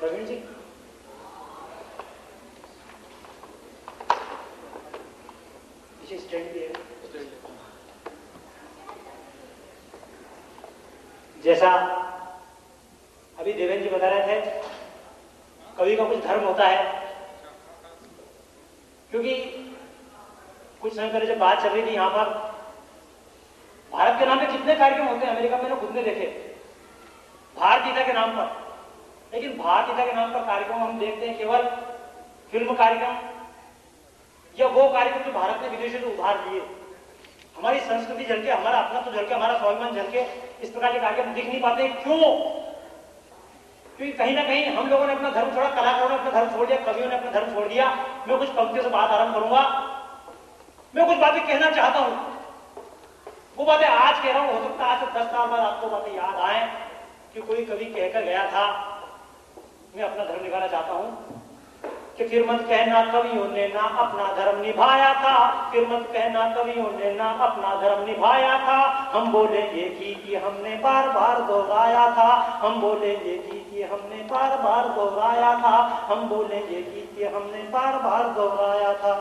प्रवीण जी, पीछे स्टैंड भी है। जैसा अभी देवेंद्र जी बता रहे थे, कवि का कुछ धर्म होता है, क्योंकि कुछ समय पहले जब बात चल रही थी यहां पर, भारत के नाम पे कितने कार्यक्रम होते हैं अमेरिका में, मैंने खुद ने देखे, भारतीयता के नाम पर। लेकिन भारतीयता के नाम पर कार्यक्रम हम देखते हैं केवल फिल्म कार्यक्रम या वो कार्यक्रम जो भारत ने विदेशों से उधार लिए। हमारी संस्कृति झलके, हमारा अपना तो झलके, हमारा स्वाभिमान झलके, इस प्रकार के कार्यक्रम दिख नहीं पाते। क्यों? क्योंकि कहीं ना कहीं हम लोगों ने अपना धर्म छोड़ा, कलाकारों ने अपना धर्म छोड़ दिया, कवियों ने अपना धर्म छोड़ दिया। मैं कुछ पंक्तियों से बात आरंभ करूंगा, मैं कुछ बातें कहना चाहता हूं, वो बातें आज कह रहा हूं, हो सकता है आज से 10 साल बाद आपको बातें याद आए कि कोई कवि कहकर गया था। मैं अपना धर्म निभाना चाहता हूं कि फिर मत कहना कवियों ने ना अपना धर्म निभाया था, फिर मत कहना कवियों ने ना अपना धर्म निभाया था। हम बोले ये गीत ये हमने बार बार दोहराया था, हम बोले ये गीत ये हमने बार बार दोहराया था, हम बोले ये गीत ये हमने बार बार दोहराया था।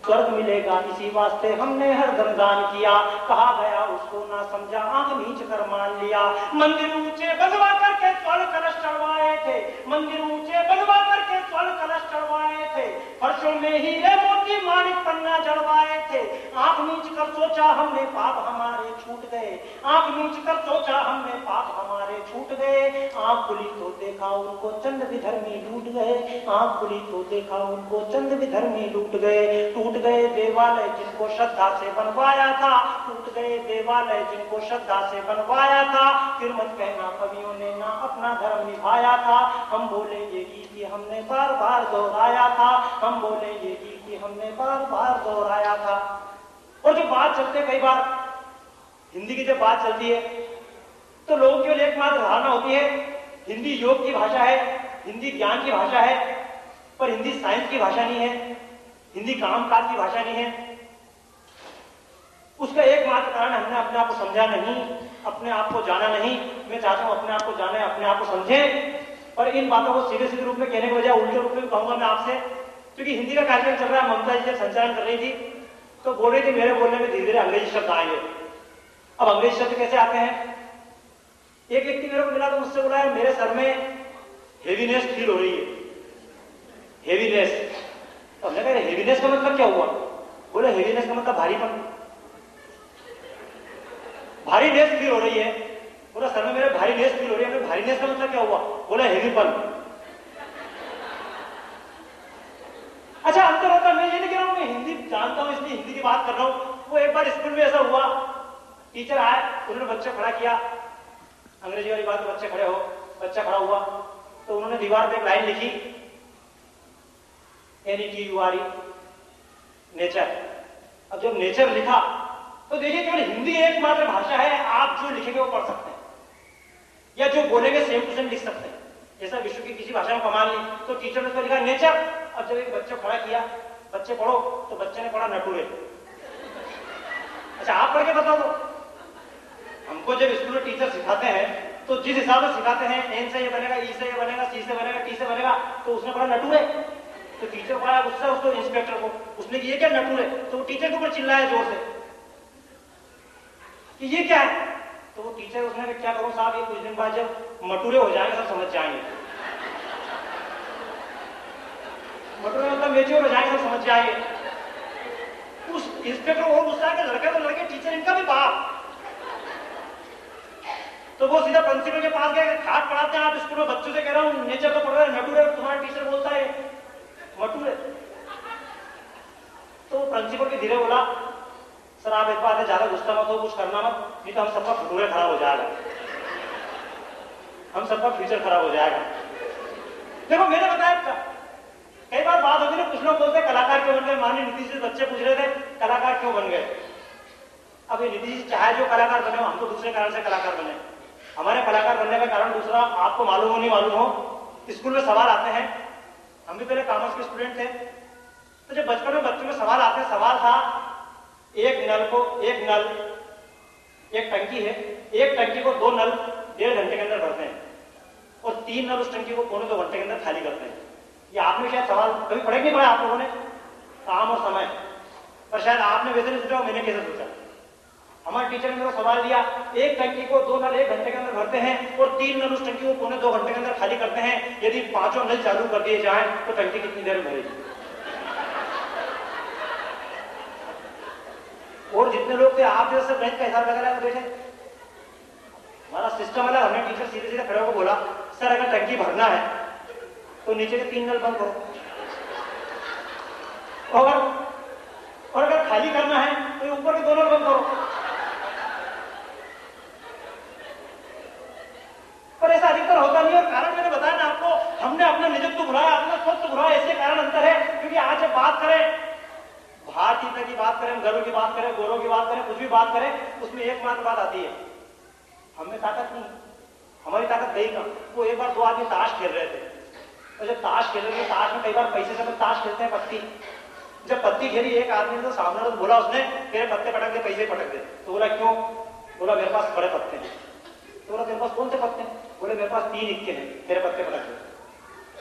स्वर्ग मिलेगा इसी वास्ते हमने हरदम दान किया, कहा गया उसको ना समझा आंख नीच कर मान लिया। मंदिर ऊंचे बनवा करके स्वर्ण कलश चढ़वाए थे, मंदिर ऊंचे बनवा करके स्वर्ण कलश चढ़वाए थे, फर्शों में हीरे मोती माणिक पन्ना जड़वाए थे। आंख नीच कर सोचा हमने पाप हमारे छूट गए, आंख नीच कर सोचा हमने पाप हमारे छूट गए। आंख खुली तो देखा उनको चंद विधर्मी लूट गए, आंख खुली तो देखा उनको चंद विधर्मी लूट गए। टूट गए देवालय जिनको श्रद्धा से बनवाया था, टूट गए देवालय जिनको श्रद्धा से बनवाया था। फिर मत कहना कवियों ने ना अपना धर्म निभाया था, हम बोले ये गीत हमने बार बार दोहराया था, हम बोले ये गीत हमने बार बार दोहराया था। और जब बात चलते, कई बार हिंदी की जब बात चलती है तो लोगों के लिए एकमात्र धारणा होती है हिंदी योग की भाषा है, हिंदी ज्ञान की भाषा है, पर हिंदी साइंस की भाषा नहीं है, हिंदी कामकाज की भाषा नहीं है। उसका एकमात्र कारण हमने अपने आप को समझा नहीं, अपने आप को जाना नहीं। मैं चाहता हूं अपने आप को जाने, अपने आप को समझें। और इन बातों को सीधे सीधे रूप में कहने के बजाय उल्टे रूप में कहूंगा मैं आपसे, क्योंकि हिंदी का कार्यक्रम चल रहा है। ममता जी जब संचालन कर रही थी तो बोल रही थी मेरे बोलने में धीरे धीरे अंग्रेजी शब्द आएंगे। अब अंग्रेजी शब्द कैसे आते हैं? एक व्यक्ति मेरे को मिला तो मुझसे बोला है मेरे सर में हेवीनेस फील हो रही है, हेवीनेस। तो हमने कहा हेवीनेस का मतलब क्या हुआ? बोले हेवीनेस का मतलब भारीपन, भारीनेस फील हो रही है। बोला सर में मेरे भारीनेस फील हो रही है। भारीनेस का मतलब क्या हुआ? बोला हेवीपन। अच्छा, अंतर होता है। मैं ये नहीं कह रहा हूं, मैं हिंदी जानता हूं इसलिए हिंदी की बात कर रहा हूं। वो एक बार स्कूल में ऐसा हुआ, टीचर आए, उन्होंने बच्चा खड़ा किया, अंग्रेजी वाली बात, बच्चे खड़े हो, बच्चा खड़ा हुआ तो उन्होंने दीवार पे एक लाइन लिखी, NETURE, नेचर। अब जब नेचर लिखा तो देखिए केवल हिंदी एकमात्र भाषा है, आप जो लिखेंगे वो पढ़ सकते हैं या जो बोलेंगे सेम टू सेम लिख सकते हैं। जैसा विश्व की किसी भाषा में कमाल नहीं, तो टीचर ने उसको लिखा नेचर। अब जब एक बच्चा खड़ा किया, बच्चे पढ़ो, तो बच्चे ने पढ़ा नटूरे। अच्छा, आप पढ़ के बताओ। हमको जब स्कूल में टीचर सिखाते हैं तो जिस हिसाब से सिखाते हैं, एन से ये बनेगा, ई से ये बनेगा, सी से बनेगा, टी से बनेगा, तो उसने पढ़ा नटूरे। तो टीचर पढ़ा गुस्सा उसको, इंस्पेक्टर को, उसने ये क्या नटूरे? तो वो टीचर के ऊपर चिल्लाया जोर से कि ये क्या है? तो वो टीचर उसने क्या करूं साहब, ये कुछ दिन बाद जब मटूरे हो जाएंगे सब समझ जाएंगे। मटूरे मतलब मेच्योर हो जाएंगे सब समझ जाएंगे। उस इंस्पेक्टर को गुस्सा है कि लड़के तो लड़के, टीचर इनका भी बाप। तो वो सीधा प्रिंसिपल के पास गए, खाट पढ़ाते हैं आप स्कूल में, बच्चों से कह रहा हूं नेचर को पढ़ रहे हैं, नटूरे, तुम्हारा टीचर बोलता है मटूरे। तो प्रिंसिपल भी धीरे बोला, सर आप एक बात है, ज्यादा गुस्सा मत हो, कुछ करना मत, नहीं तो हम सबका फ्यूचर खराब हो जाएगा, हम सबका फ्यूचर खराब हो जाएगा। देखो मैंने बताया, कई बार बात होती है, कुछ लोग बोलते हैं कलाकार क्यों बन गए। माननीय नीतीश जी बच्चे पूछ रहे थे कलाकार क्यों बन गए। अब ये नीतीश जी चाहे जो कलाकार बने, हम तो दूसरे कारण से कलाकार बने। हमारे कलाकार बनने का कारण दूसरा, आपको मालूम हो नहीं मालूम हो, स्कूल में सवाल आते हैं। हम भी पहले कॉमर्स के स्टूडेंट थे, तो जब बचपन में बच्चों में सवाल आते हैं, सवाल था एक नल, एक टंकी है, एक टंकी को 2 नल 1.5 घंटे के अंदर भरते हैं और 3 नल उस टंकी को 1.25 घंटे के अंदर खाली करते हैं। ये आपने शायद सवाल कभी पढ़े नहीं पढ़ा आप लोगों ने, काम और समय, पर शायद आपने वैसे नहीं सोचा, मैंने कैसे सोचा। हमारे टीचर ने मेरा सवाल दिया, एक टंकी को 2 नल 1 घंटे के अंदर भरते हैं और 3 नल उस टंकी को 1.25 घंटे के अंदर खाली करते हैं। यदि 5 नल चालू कर दिए जाए तो टंकी कितनी देर में भरेगी? और जितने लोग थे आप जैसे गणित का हिसाब लगा रहे बैठे, हमारा सिस्टम अलग। हमने टीचर सीधे सीधे खड़े होकर बोला, सर अगर टंकी भरना है तो नीचे के 3 नल बंद करो, और अगर खाली करना है तो ऊपर के 2 नल बंद करो। पर ऐसा अधिकतर होता नहीं, और कारण मैंने बताया ना आपको, हमने अपना निजत्व भुलाया, अपना स्वत्व भुलाया। ऐसे कारण अंतर है, क्योंकि आज जब बात करें भारतीयता की बात करें, गर्व की बात करें, गौरव की बात करें, कुछ भी बात करें, उसमें एकमात्र बात आती है, हमें ताकत नहीं, हमारी ताकत गई कहां? वो एक बार 2 आदमी ताश खेल रहे थे, और जब ताश खेल रहे थे, ताश में कई बार पैसे से ताश खेलते हैं पत्ती। जब पत्ती खेली एक आदमी ने तो सामने तो बोला उसने, तेरे पत्ते पटक दे, पैसे पटक दे। तो बोला क्यों? बोला मेरे पास बड़े पत्ते हैं। तो बोला तेरे पास कौन से पत्ते हैं? बोले मेरे पास 3 इक्के हैं, तेरे पत्ते पटक दे,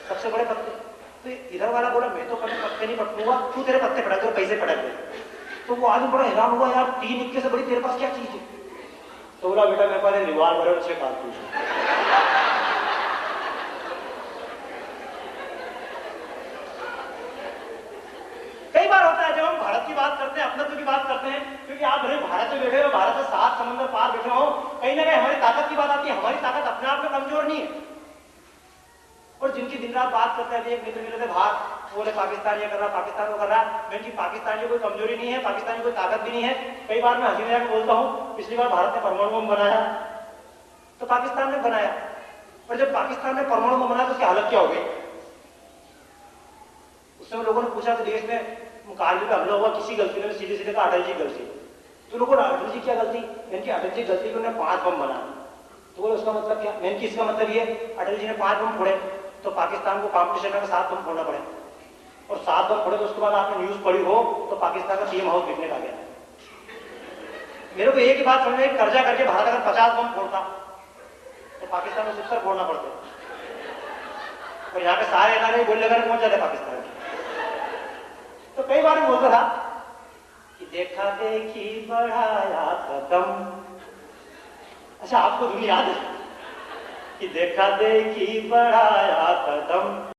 सबसे बड़े पत्ते। तो इधर वाला बोला मैं तो कभी पत्ते नहीं पटकूंगा, तू तेरे पत्ते पटक दे, पैसे पटक दे। तो वो आदमी बड़ा हैरान हुआ, यार 3 इक्के से बड़ी तेरे पास क्या चीज है? तो बोला बेटा मेरे पास एक रिवॉल्वर और 6 कारतूस है। कई बार होता है जब हम भारत की बात करते हैं, अपनत्व की बात करते हैं, क्योंकि आप भले भारत में बैठे हो, भारत से 7 समंदर पार बैठे हो, कहीं ना कहीं हमारी ताकत की बात आती है। हमारी ताकत अपने आप में कमजोर नहीं है। और जिनकी दिन रात बात करते हैं, एक मित्र मिले थे बाहर, बोले पाकिस्तान ये कर रहा, पाकिस्तान वो कर रहा। मैं कि पाकिस्तान की कोई कमजोरी नहीं है, पाकिस्तान की कोई ताकत भी नहीं है। कई बार मैं हंसी मजाक बोलता हूं, पिछली बार भारत ने परमाणु बम बनाया तो पाकिस्तान ने बनाया, और जब पाकिस्तान ने परमाणु बम बनाया तो उसकी हालत क्या हो गई? उस समय लोगों ने पूछा तो देश में कारगिल का हमला हुआ, किसी गलती ने? सीधे सीधे कहा अटल जी गलती। तो लोगों ने अटल जी क्या गलती? मैंने अटल जी गलती कि उन्होंने 5 बम बनाया। तो बोले उसका मतलब क्या? मैंने कि इसका मतलब ये अटल जी ने 5 बम फोड़े तो पाकिस्तान को कॉम्पिटिशन में 7 बम फोड़ना पड़े, और 7 बम फोड़े तो उसके बाद आपने न्यूज पढ़ी हो तो पाकिस्तान का पीएम हाउस बिकने का गया। मेरे को एक ही बात समझ में, कर्जा करके भारत अगर 50 बम फोड़ता तो पाकिस्तान को 70 फोड़ना पड़ते, और यहाँ पे सारे इलाके गोली लगाने पहुंच जाते पाकिस्तान। तो कई बार बोलता था कि देखा देखी बढ़ाया कदम। अच्छा आपको धुन याद है कि देखा देखी बढ़ाया कदम,